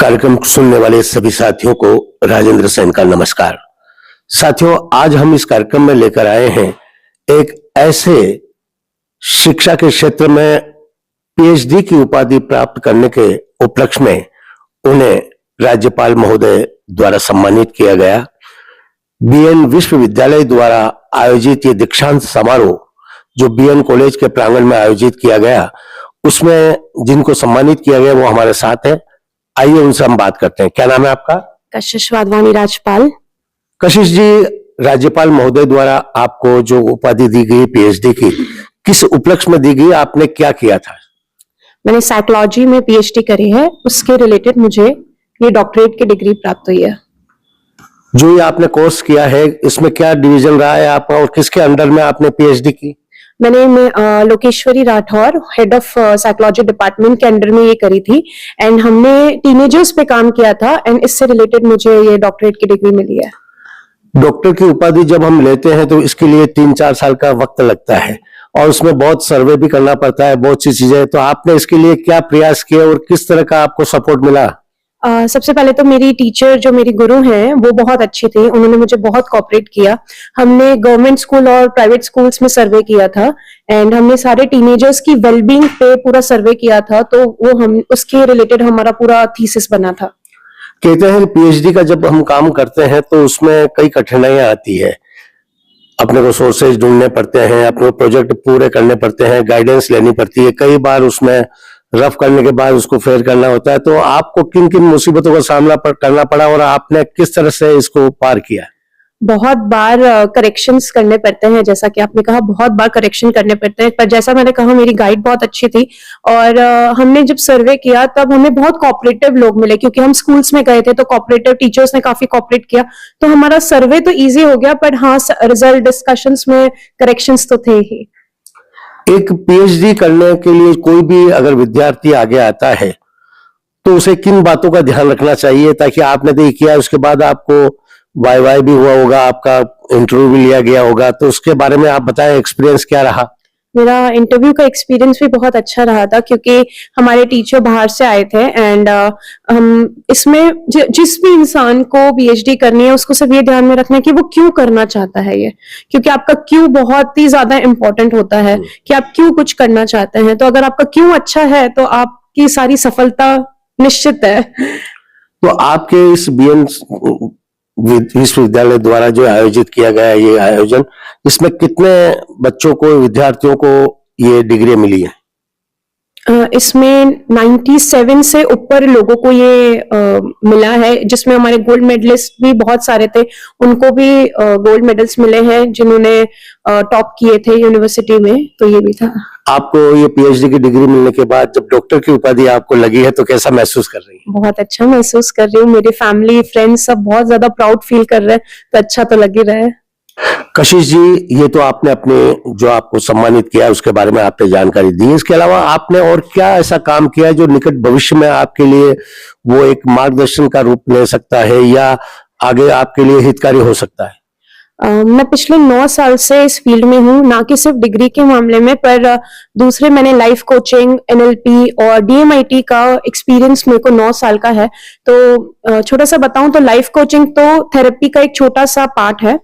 कार्यक्रम सुनने वाले सभी साथियों को राजेंद्र सेन का नमस्कार। साथियों, आज हम इस कार्यक्रम में लेकर आए हैं एक ऐसे शिक्षा के क्षेत्र में पीएचडी की उपाधि प्राप्त करने के उपलक्ष्य में उन्हें राज्यपाल महोदय द्वारा सम्मानित किया गया। बीएन विश्वविद्यालय द्वारा आयोजित ये दीक्षांत समारोह जो बीएन कॉलेज के प्रांगण में आयोजित किया गया, उसमें जिनको सम्मानित किया गया वो हमारे साथ है। आइए उनसे हम बात करते हैं। क्या नाम है आपका? कशिश वाधवानी राजपाल। कशिश जी, राज्यपाल महोदय द्वारा आपको जो उपाधि दी गई पीएचडी की, किस उपलक्ष्य में दी गई? आपने क्या किया था? मैंने साइकोलॉजी में पीएचडी करी है, उसके रिलेटेड मुझे ये डॉक्टरेट की डिग्री प्राप्त हुई है। जो ये आपने कोर्स किया है, इसमें क्या डिवीजन रहा है आपका और किसके अंडर में आपने पीएचडी की? मैंने Lokeshwari Rathore, head of psychology department के अंडर में ये करी थी एंड हमने टीनेजर्स पे काम किया था एंड इससे रिलेटेड मुझे ये डॉक्टरेट की डिग्री मिली है। डॉक्टर की उपाधि जब हम लेते हैं तो इसके लिए 3-4 साल का वक्त लगता है और उसमें बहुत सर्वे भी करना पड़ता है, बहुत सी चीजें। तो आपने इसके लिए क्या प्रयास किए और किस तरह का आपको सपोर्ट मिला? सबसे पहले तो मेरी टीचर जो मेरी गुरु हैं वो बहुत अच्छी थी, उन्होंने मुझे बहुत कोऑपरेट किया। हमने गवर्नमेंट स्कूल और प्राइवेट स्कूल्स में सर्वे किया था एंड हमने सारे टीनेजर्स की वेलबींग पे पूरा सर्वे किया था, तो वो हम उसके रिलेटेड हमारा पूरा थीसिस बना था। कहते हैं पीएचडी का जब हम काम करते हैं तो उसमें कई कठिनाइयां आती है। अपने को सोर्सेज ढूंढने पड़ते हैं, अपने प्रोजेक्ट पूरे करने पड़ते हैं, गाइडेंस लेनी पड़ती है, कई बार उसमें रफ करने के बाद उसको फेयर करना होता है। तो आपको किन किन मुसीबतों का सामना करना पड़ा और आपने किस तरह से इसको पार किया? बहुत बार करेक्शंस करने पड़ते हैं, जैसा कि आपने कहा बहुत बार करेक्शन करने पड़ते हैं, पर जैसा मैंने कहा मेरी गाइड बहुत अच्छी थी और हमने जब सर्वे किया तब हमें बहुत कोऑपरेटिव लोग मिले, क्योंकि हम स्कूल्स में गए थे तो कोऑपरेटिव टीचर्स ने काफी कोऑपरेट किया, तो हमारा सर्वे तो इजी हो गया। पर हाँ, रिजल्ट डिस्कशंस में करेक्शंस तो थे ही। एक पीएचडी करने के लिए कोई भी अगर विद्यार्थी आगे आता है तो उसे किन बातों का ध्यान रखना चाहिए? ताकि आपने तो किया, उसके बाद आपको वाई भी हुआ होगा, आपका इंटरव्यू भी लिया गया होगा, तो उसके बारे में आप बताएं, एक्सपीरियंस क्या रहा? मेरा इंटरव्यू का एक्सपीरियंस भी बहुत अच्छा रहा था, क्योंकि हमारे टीचर बाहर से आए थे एंड हम इसमें जिस भी इंसान को पीएचडी करनी है उसको सिर्फ ये ध्यान में रखना है कि वो क्यों करना चाहता है ये, क्योंकि आपका क्यों बहुत ही ज्यादा इंपॉर्टेंट होता है कि आप क्यों कुछ करना चाहते हैं। तो अगर आपका क्यों अच्छा है तो आपकी सारी सफलता निश्चित है। तो आपके इस बीएन विश्वविद्यालय द्वारा जो आयोजित किया गया ये आयोजन, इसमें कितने बच्चों को, विद्यार्थियों को ये डिग्री मिली है? इसमें 97 से ऊपर लोगों को ये मिला है, जिसमें हमारे गोल्ड मेडलिस्ट भी बहुत सारे थे, उनको भी गोल्ड मेडल्स मिले हैं जिन्होंने टॉप किए थे यूनिवर्सिटी में, तो ये भी था। आपको ये पीएचडी की डिग्री मिलने के बाद जब डॉक्टर की उपाधि आपको लगी है तो कैसा महसूस कर रही है? बहुत अच्छा महसूस कर रही हूँ, मेरी फैमिली फ्रेंड्स सब बहुत ज्यादा प्राउड फील कर रहे हैं, तो अच्छा तो लग ही रहा है। कशिश जी, ये तो आपने अपने जो आपको सम्मानित किया उसके बारे में आपने जानकारी दी, इसके अलावा आपने और क्या ऐसा काम किया जो निकट भविष्य में आपके लिए वो एक मार्गदर्शन का रूप ले सकता है या आगे आपके लिए हितकारी हो सकता है? मैं पिछले 9 साल से इस फील्ड में हूँ, ना कि सिर्फ डिग्री के मामले में, पर दूसरे मैंने लाइफ कोचिंग, एनएलपी और डीएमआईटी का एक्सपीरियंस मेरे को 9 साल का है। तो छोटा सा बताऊं तो लाइफ कोचिंग तो थेरेपी का एक छोटा सा पार्ट है,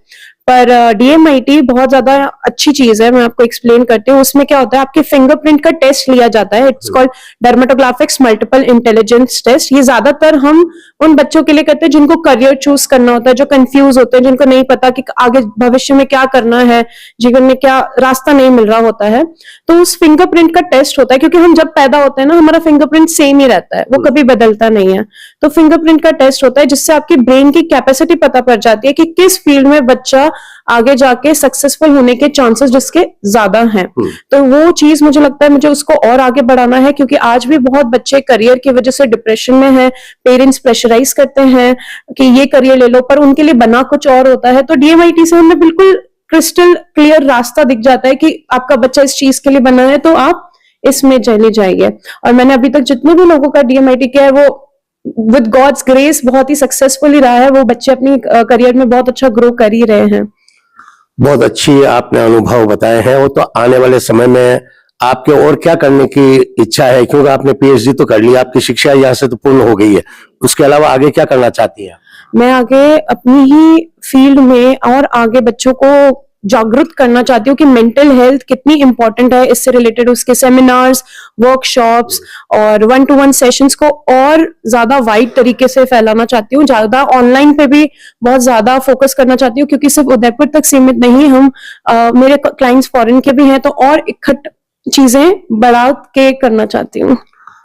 पर डीएमआईटी बहुत ज्यादा अच्छी चीज है। मैं आपको एक्सप्लेन करती हूँ। उसमें क्या होता है, आपके फिंगरप्रिंट का टेस्ट लिया जाता है, it's called dermatoglyphics multiple intelligence test. ये ज्यादातर हम उन बच्चों के लिए करते हैं जिनको करियर चूज करना होता है, जो कंफ्यूज होते हैं, जिनको नहीं पता कि आगे भविष्य में क्या करना है, जीवन में क्या रास्ता नहीं मिल रहा होता है। तो उस फिंगरप्रिंट का टेस्ट होता है, क्योंकि हम जब पैदा होते हैं ना, हमारा फिंगरप्रिंट सेम ही रहता है, वो कभी बदलता नहीं है। तो फिंगरप्रिंट का टेस्ट होता है जिससे आपकी ब्रेन की कैपेसिटी पता पड़ जाती है कि किस फील्ड में बच्चा आगे जाके सक्सेसफुल होने के चांसेस जिसके ज्यादा हैं। तो वो चीज मुझे लगता है मुझे उसको और आगे बढ़ाना है, क्योंकि आज भी बहुत बच्चे करियर की वजह से डिप्रेशन में हैं, पेरेंट्स प्रेशराइज करते हैं कि ये करियर ले लो, पर उनके लिए बना कुछ और होता है। तो डीएमआईटी से हमें बिल्कुल क्रिस्टल क्लियर रास्ता दिख जाता है कि आपका बच्चा इस चीज के लिए बना है तो आप इसमें चले जाइए। और मैंने अभी तक जितने भी लोगों का डीएमआईटी किया है वो विद गॉड्स ग्रेस बहुत ही सक्सेसफुल रहा है। वो बच्चे अपनी करियर में बहुत अच्छा ग्रो कर ही रहे हैं। बहुत अच्छी आपने अनुभव बताए हैं। वो तो आने वाले समय में आपके और क्या करने की इच्छा है, क्योंकि आपने पीएचडी तो कर लिया, आपकी शिक्षा यहाँ से तो पूर्ण हो गई है, उसके अलावा आगे क्या करना चाहती है? मैं आगे अपनी ही फील्ड में और आगे बच्चों को जागरूक करना चाहती हूँ कि मेंटल हेल्थ कितनी इंपॉर्टेंट है। इससे रिलेटेड उसके सेमिनार्स, वर्कशॉप्स और 1-to-1 सेशंस को और ज्यादा वाइड तरीके से फैलाना चाहती हूँ। ज्यादा ऑनलाइन पे भी बहुत ज्यादा फोकस करना चाहती हूँ, क्योंकि सिर्फ उदयपुर तक सीमित नहीं, हम मेरे क्लाइंट्स फॉरेन के भी हैं, तो और इकट्ठ चीजें बढ़ा के करना चाहती हूँ।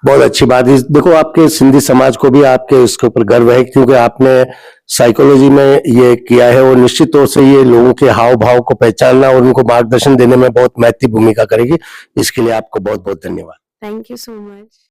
बहुत अच्छी बात है। देखो, आपके सिंधी समाज को भी आपके इसके ऊपर गर्व है, क्योंकि आपने साइकोलॉजी में ये किया है, और निश्चित तौर से ये लोगों के हाव भाव को पहचानना और उनको मार्गदर्शन देने में बहुत महत्वपूर्ण भूमिका करेगी। इसके लिए आपको बहुत बहुत धन्यवाद। Thank you so much.